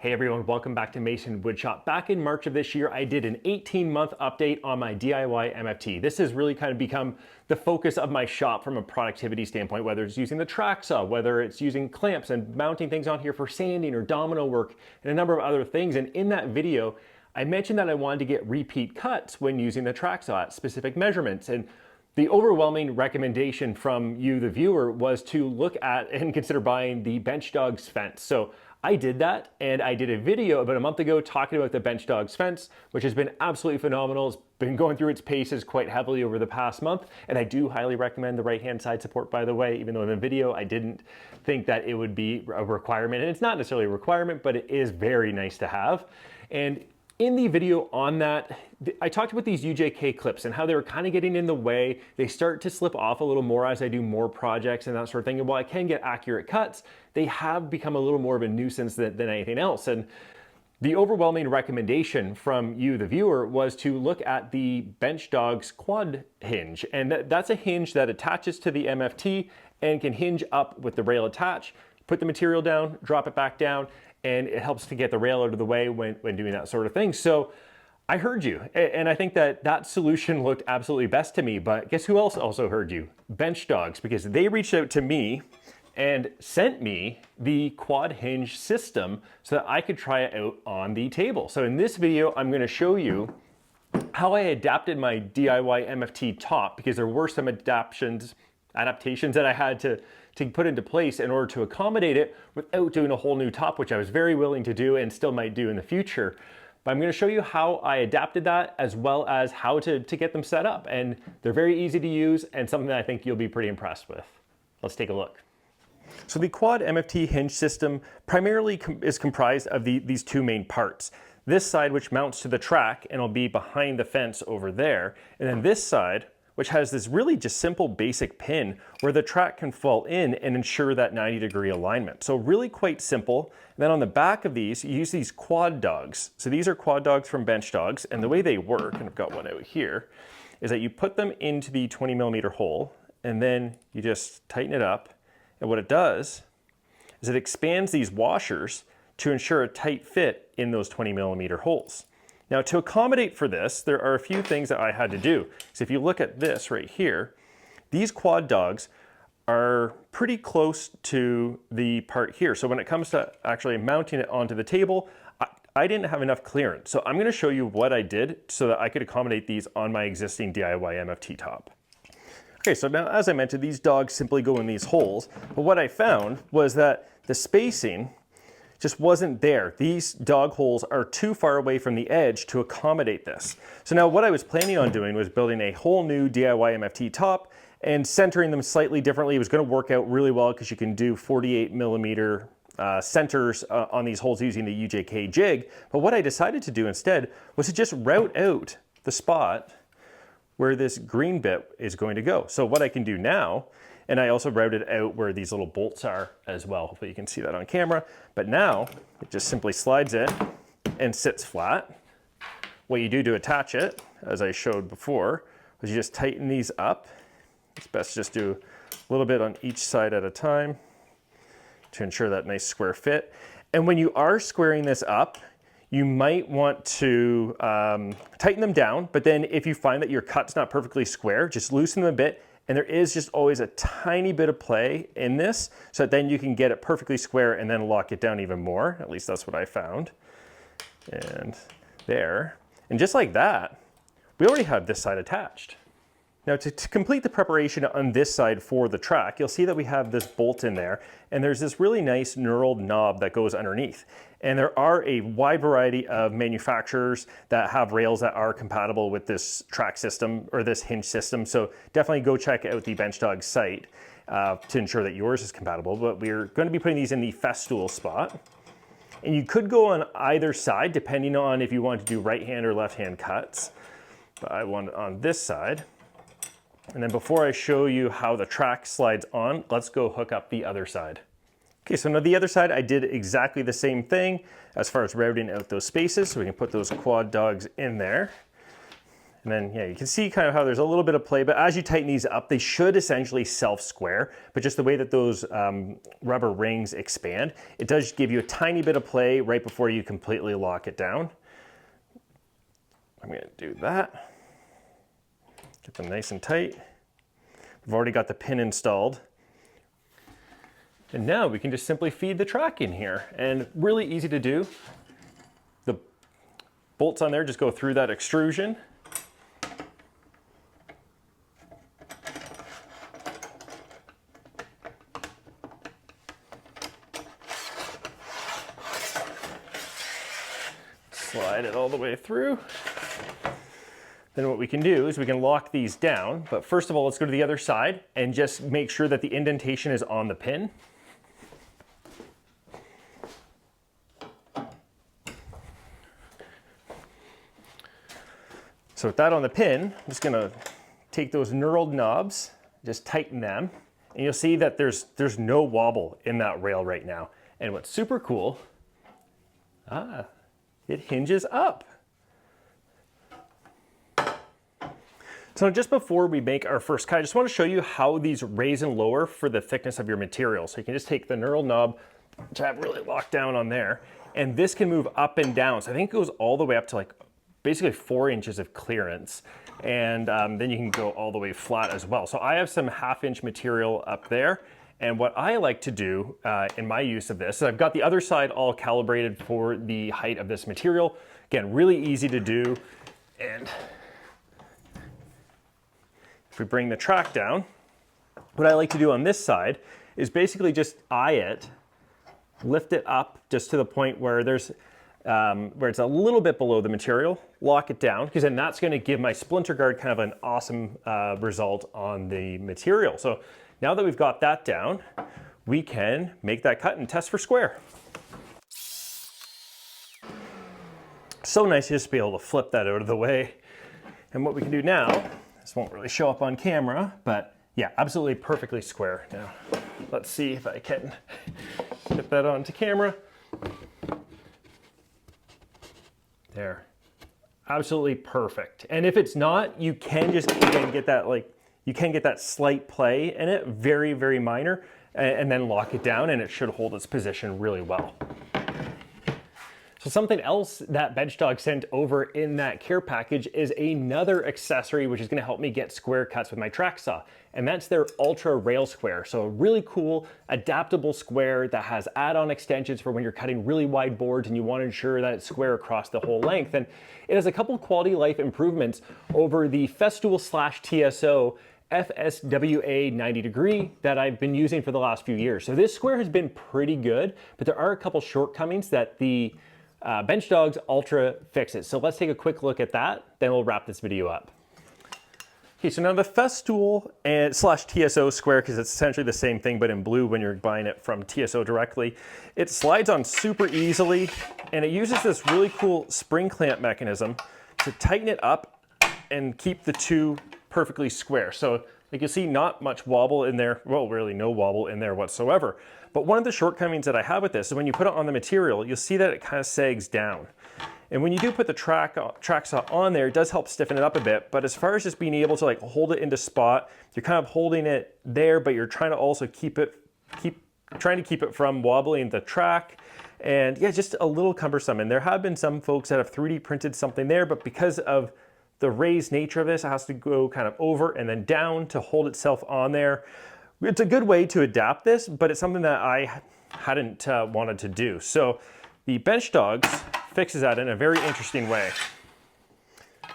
Hey everyone, welcome back to Mason Woodshop. Back in March of this year, I did an 18-month update on my DIY MFT. This has really kind of become the focus of my shop from a productivity standpoint, whether it's using the track saw, whether it's using clamps and mounting things on here for sanding or domino work, and a number of other things. And in that video, I mentioned that I wanted to get repeat cuts when using the track saw at specific measurements. And the overwhelming recommendation from you, the viewer, was to look at and consider buying the Benchdogs fence. So I did that, and I did a video about a month ago talking about the Benchdogs fence, which has been absolutely phenomenal. It's been going through its paces quite heavily over the past month, and I do highly recommend the right-hand side support, by the way, even though in the video I didn't think that it would be a requirement. And it's not necessarily a requirement, but it is very nice to have. And in the video on that, I talked about these UJK clips and how they were kind of getting in the way. They start to slip off a little more as I do more projects and that sort of thing. And while I can get accurate cuts, they have become a little more of a nuisance than anything else. And the overwhelming recommendation from you, the viewer, was to look at the Benchdogs quad hinge. And that's a hinge that attaches to the MFT and can hinge up with the rail attached. Put the material down, drop it back down, and it helps to get the rail out of the way when doing that sort of thing. So I heard you, and I think that that solution looked absolutely best to me, but guess who else also heard you? Benchdogs, because they reached out to me and sent me the quad hinge system so that I could try it out on the table. So in this video, I'm gonna show you how I adapted my DIY MFT top, because there were some adaptations that I had to put into place in order to accommodate it without doing a whole new top, which I was very willing to do and still might do in the future. But I'm gonna show you how I adapted that, as well as how to get them set up. And they're very easy to use and something that I think you'll be pretty impressed with. Let's take a look. So the quad MFT hinge system primarily is comprised of these two main parts. This side, which mounts to the track and will be behind the fence over there. And then this side, which has this really just simple basic pin where the track can fall in and ensure that 90-degree alignment. So really quite simple. And then on the back of these, you use these quad dogs. So these are quad dogs from Benchdogs, and the way they work, and I've got one out here, is that you put them into the 20mm hole, and then you just tighten it up. And what it does is it expands these washers to ensure a tight fit in those 20mm holes. Now, to accommodate for this, there are a few things that I had to do. So if you look at this right here, these quad dogs are pretty close to the part here. So when it comes to actually mounting it onto the table, I didn't have enough clearance. So I'm gonna show you what I did so that I could accommodate these on my existing DIY MFT top. Okay, so now as I mentioned, these dogs simply go in these holes. But what I found was that the spacing just wasn't there. These dog holes are too far away from the edge to accommodate this. So now what I was planning on doing was building a whole new DIY MFT top and centering them slightly differently. It was gonna work out really well because you can do 48mm centers on these holes using the UJK jig. But what I decided to do instead was to just route out the spot where this green bit is going to go. So what I can do now, and I also routed out where these little bolts are as well. Hopefully you can see that on camera. But now it just simply slides in and sits flat. What you do to attach it, as I showed before, is you just tighten these up. It's best to just do a little bit on each side at a time to ensure that nice square fit. And when you are squaring this up, you might want to tighten them down, but then if you find that your cut's not perfectly square, just loosen them a bit. And there is just always a tiny bit of play in this, so that then you can get it perfectly square and then lock it down even more. At least that's what I found. And there. And just like that, we already have this side attached. Now to complete the preparation on this side for the track, you'll see that we have this bolt in there, and there's this really nice knurled knob that goes underneath. And there are a wide variety of manufacturers that have rails that are compatible with this track system or this hinge system. So definitely go check out the Benchdogs site to ensure that yours is compatible. But we're going to be putting these in the Festool spot. And you could go on either side depending on if you want to do right-hand or left-hand cuts. But I want it on this side. And then before I show you how the track slides on, let's go hook up the other side. Okay, so now the other side, I did exactly the same thing as far as routing out those spaces. So we can put those quad dogs in there. And then, yeah, you can see kind of how there's a little bit of play, but as you tighten these up, they should essentially self-square, but just the way that those rubber rings expand, it does give you a tiny bit of play right before you completely lock it down. I'm gonna do that. Get them nice and tight. We've already got the pin installed. And now we can just simply feed the track in here, and really easy to do. The bolts on there just go through that extrusion. Slide it all the way through. Then what we can do is we can lock these down, but first of all, let's go to the other side and just make sure that the indentation is on the pin. So with that on the pin, I'm just gonna take those knurled knobs, just tighten them, and you'll see that there's no wobble in that rail right now. And what's super cool, it hinges up. So just before we make our first cut, I just want to show you how these raise and lower for the thickness of your material. So you can just take the knurled knob, which I have really locked down on there, and this can move up and down. So I think it goes all the way up to like basically 4 inches of clearance. And then you can go all the way flat as well. So I have some 1/2 inch material up there. And what I like to do in my use of this, is I've got the other side all calibrated for the height of this material. Again, really easy to do. And if we bring the track down, what I like to do on this side is basically just eye it, lift it up just to the point where there's where it's a little bit below the material, lock it down, because then that's going to give my splinter guard kind of an awesome result on the material. So now that we've got that down, we can make that cut and test for square. So nice just to be able to flip that out of the way. And what we can do now, this won't really show up on camera, but yeah, absolutely perfectly square. Now, let's see if I can get that onto camera. There, absolutely perfect. And if it's not, you can just again get that you can get that slight play in it, very, very minor, and then lock it down and it should hold its position really well. So something else that Benchdogs sent over in that care package is another accessory which is going to help me get square cuts with my track saw, and that's their Ultra Rail Square. So a really cool adaptable square that has add-on extensions for when you're cutting really wide boards and you want to ensure that it's square across the whole length. And it has a couple quality life improvements over the Festool / TSO FSWA 90 degree that I've been using for the last few years. So this square has been pretty good, but there are a couple shortcomings that the Benchdogs Ultra fixes. So let's take a quick look at that, then we'll wrap this video up. Okay, so now the Festool and / TSO square, because it's essentially the same thing but in blue when you're buying it from TSO directly, it slides on super easily, and it uses this really cool spring clamp mechanism to tighten it up and keep the two perfectly square. So like you see, not much wobble in there, well, really no wobble in there whatsoever. But one of the shortcomings that I have with this is when you put it on the material, you'll see that it kind of sags down. And when you do put the track saw on there, it does help stiffen it up a bit. But as far as just being able to like hold it into spot, you're kind of holding it there, but you're trying to also keep it from wobbling the track. And yeah, just a little cumbersome. And there have been some folks that have 3D printed something there, but because of the raised nature of this, it has to go kind of over and then down to hold itself on there. It's a good way to adapt this, but it's something that I hadn't wanted to do. So the Benchdogs fixes that in a very interesting way.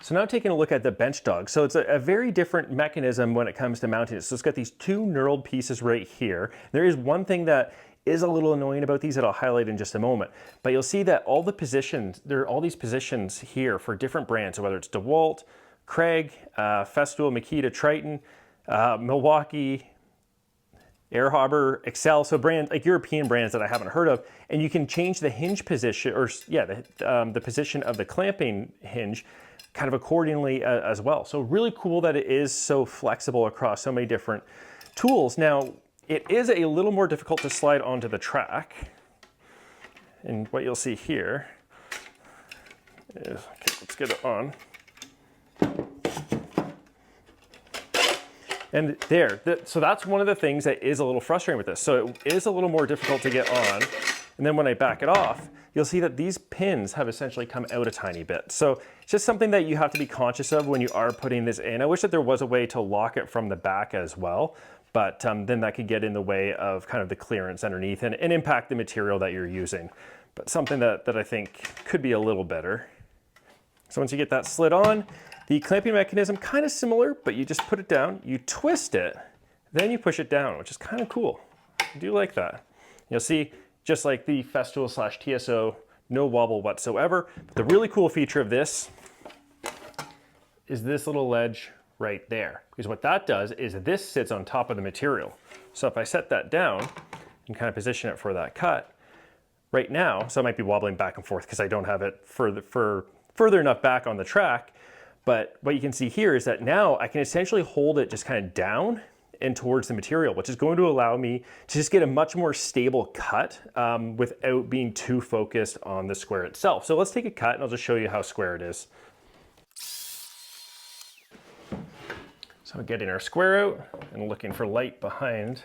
So now taking a look at the Benchdogs. So it's a very different mechanism when it comes to mounting it. So it's got these two knurled pieces right here. There is one thing that is a little annoying about these that I'll highlight in just a moment, but you'll see that all the positions, there are all these positions here for different brands. So whether it's DeWalt, Craig, Festool, Makita, Triton, Milwaukee, Air Harbor, Excel, so brands like European brands that I haven't heard of, and you can change the hinge position, or yeah, the position of the clamping hinge kind of accordingly as well. So really cool that it is so flexible across so many different tools. Now, it is a little more difficult to slide onto the track, and what you'll see here is, okay, let's get it on. And there, so that's one of the things that is a little frustrating with this. So it is a little more difficult to get on. And then when I back it off, you'll see that these pins have essentially come out a tiny bit. So it's just something that you have to be conscious of when you are putting this in. I wish that there was a way to lock it from the back as well, but then that could get in the way of kind of the clearance underneath and impact the material that you're using. But something that I think could be a little better. So once you get that slid on, the clamping mechanism kind of similar, but you just put it down, you twist it, then you push it down, which is kind of cool. I do like that. You'll see, just like the Festool / TSO, no wobble whatsoever. But the really cool feature of this is this little ledge right there. Because what that does is this sits on top of the material. So if I set that down and kind of position it for that cut, right now, so I might be wobbling back and forth because I don't have it further enough back on the track. But what you can see here is that now I can essentially hold it just kind of down and towards the material, which is going to allow me to just get a much more stable cut without being too focused on the square itself. So let's take a cut and I'll just show you how square it is. So getting our square out and looking for light behind.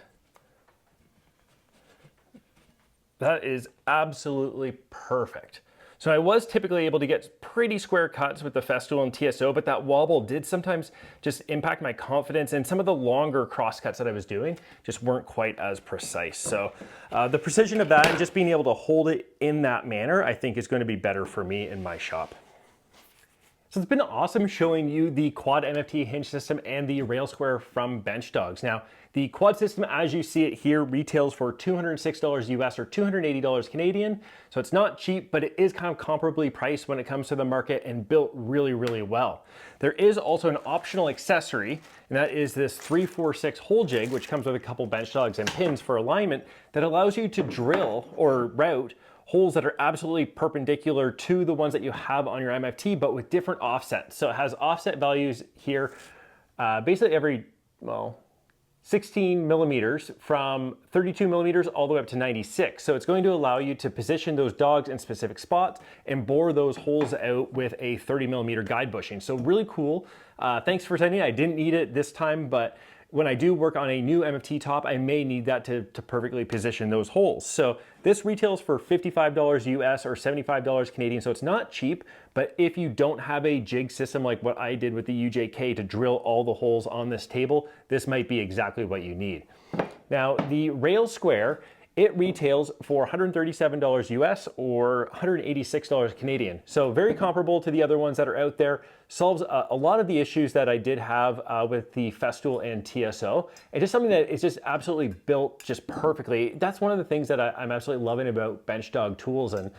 That is absolutely perfect. So I was typically able to get pretty square cuts with the Festool and TSO, but that wobble did sometimes just impact my confidence, and some of the longer cross cuts that I was doing just weren't quite as precise. So the precision of that and just being able to hold it in that manner, I think is going to be better for me in my shop. So it's been awesome showing you the quad MFT hinge system and the rail square from Benchdogs. Now, the quad system, as you see it here, retails for $206 US or $280 Canadian. So it's not cheap, but it is kind of comparably priced when it comes to the market and built really, really well. There is also an optional accessory, and that is this 346 hole jig, which comes with a couple Benchdogs and pins for alignment that allows you to drill or route holes that are absolutely perpendicular to the ones that you have on your MFT, but with different offsets. So it has offset values here, basically every, 16 millimeters from 32 millimeters all the way up to 96. So it's going to allow you to position those dogs in specific spots and bore those holes out with a 30 millimeter guide bushing. So really cool. Thanks for sending it. I didn't need it this time, but when I do work on a new MFT top, I may need that to perfectly position those holes. So this retails for $55 US or $75 Canadian, so it's not cheap, but if you don't have a jig system like what I did with the UJK to drill all the holes on this table, this might be exactly what you need. Now, the rail square, it retails for $137 US or $186 Canadian. So very comparable to the other ones that are out there. Solves a lot of the issues that I did have with the Festool and TSO. It's just something that is just absolutely built just perfectly. That's one of the things that I'm absolutely loving about Benchdog tools, and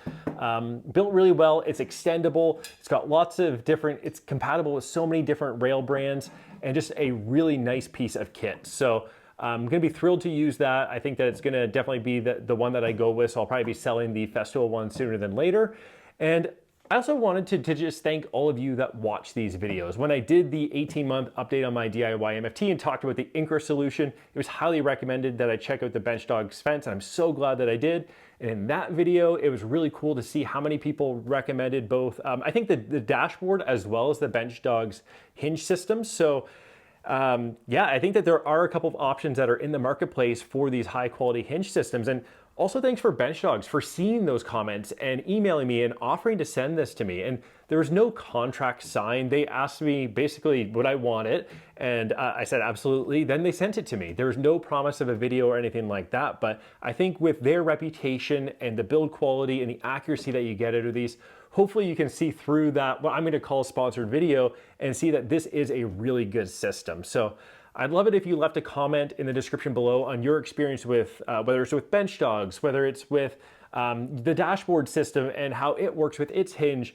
built really well. It's extendable. It's got lots of different, it's compatible with so many different rail brands, and just a really nice piece of kit. So I'm gonna be thrilled to use that. I think that it's gonna definitely be the one that I go with, so I'll probably be selling the Festool one sooner than later. And I also wanted to just thank all of you that watch these videos. When I did the 18-month update on my DIY MFT and talked about the Incra solution, it was highly recommended that I check out the Benchdogs fence, and I'm so glad that I did. And in that video, it was really cool to see how many people recommended both, I think the dashboard as well as the Benchdogs hinge system. So yeah, I think that there are a couple of options that are in the marketplace for these high quality hinge systems. And also thanks for Benchdogs for seeing those comments and emailing me and offering to send this to me. And there was no contract signed. They asked me basically would I want it, and I said absolutely. Then they sent it to me. There was no promise of a video or anything like that, but I think with their reputation and the build quality and the accuracy that you get out of these, hopefully you can see through that, what I'm going to call a sponsored video, and see that this is a really good system. So I'd love it if you left a comment in the description below on your experience with, whether it's with Benchdogs, whether it's with the dashboard system and how it works with its hinge.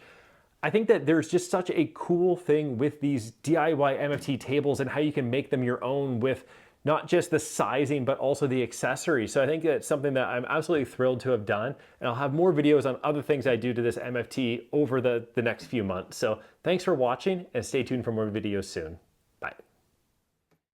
I think that there's just such a cool thing with these DIY MFT tables and how you can make them your own with not just the sizing, but also the accessories. So I think that's something that I'm absolutely thrilled to have done. And I'll have more videos on other things I do to this MFT over the next few months. So thanks for watching, and stay tuned for more videos soon. Bye.